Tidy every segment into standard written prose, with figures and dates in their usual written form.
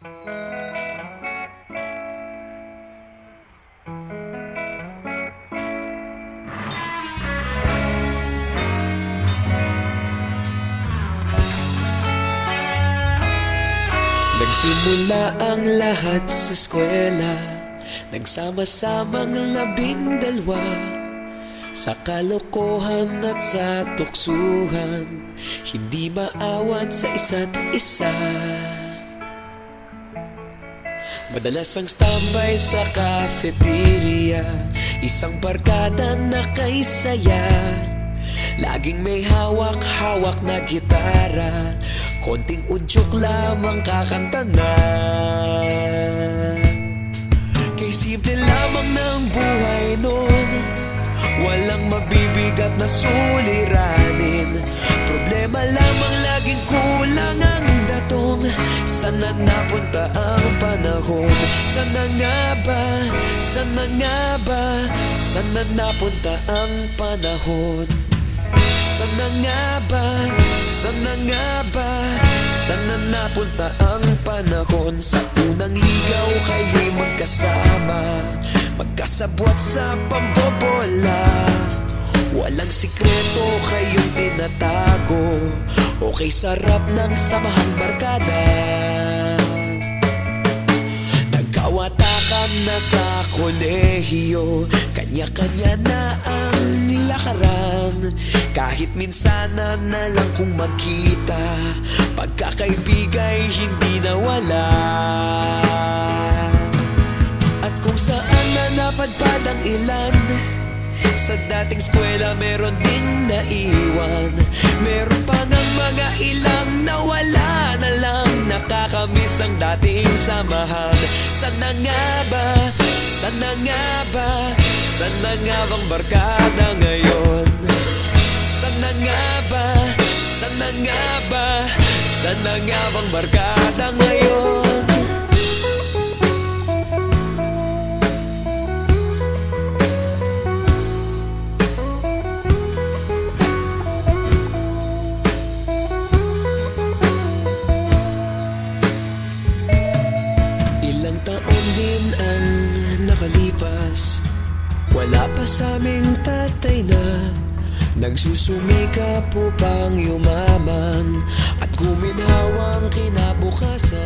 Nagsimula ang lahat sa eskwela, nagsama-samang 12 sa kalokohan at sa tuksuhan, hindi maawat sa isa't isa. Madalas ang standby sa cafeteria, isang barkada na kay saya. Laging may hawak-hawak na gitara, konting udyok lamang kakanta na. Kay simple lamang ng buhay nun, walang mabibigat na suliranin. Problema lamang laging kulang ang datong. Sana napunta ang panahon? Sana nga ba? Sana nga ba? Sana napunta ang panahon? Sana nga ba? Sana nga ba? Sana napunta ang panahon? Sa unang ligaw kayo'y magkasama, magkasabwat sa pambobola. Walang sikreto kayong tinatago, okay sarap ng samahang barkada. Nagkawatakan na sa kolehiyo, kanya-kanya na ang lakaran. Kahit minsanan na lang kung magkita, pagkakaibigay hindi nawala. At kung saan na napadpad ang ilan, sa dating eskwela meron din naiwan. Meron pa ng mga ilang nawala na lang, nakakamiss ang dating samahan. Sana nga ba? Sana nga ba? Sana nga bang barkada ngayon? Sana nga ba? Sana nga ba? Sana nga bang barkada ngayon? Ilang taon din ang nakalipas, wala pa sa aming tatay na nagsusumikap upang yumaman at guminhawang kinabukasan.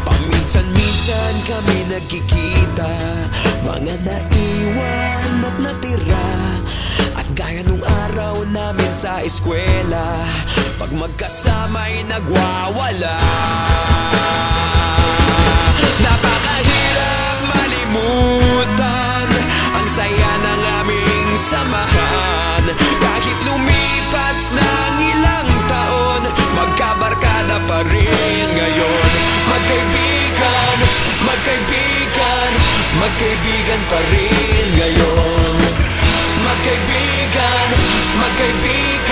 Paminsan-minsan kami nagkikita, mga naiwan at natira. At gaya nung araw namin sa eskwela, pag magkasama'y nagwawala. Napakahirap malimutan ang saya ng aming samahan. Kahit lumipas ng ilang taon, magkabarkada pa rin ngayon. Magkaibigan, magkaibigan, magkaibigan pa rin ngayon. Magkaibigan, magkaibigan,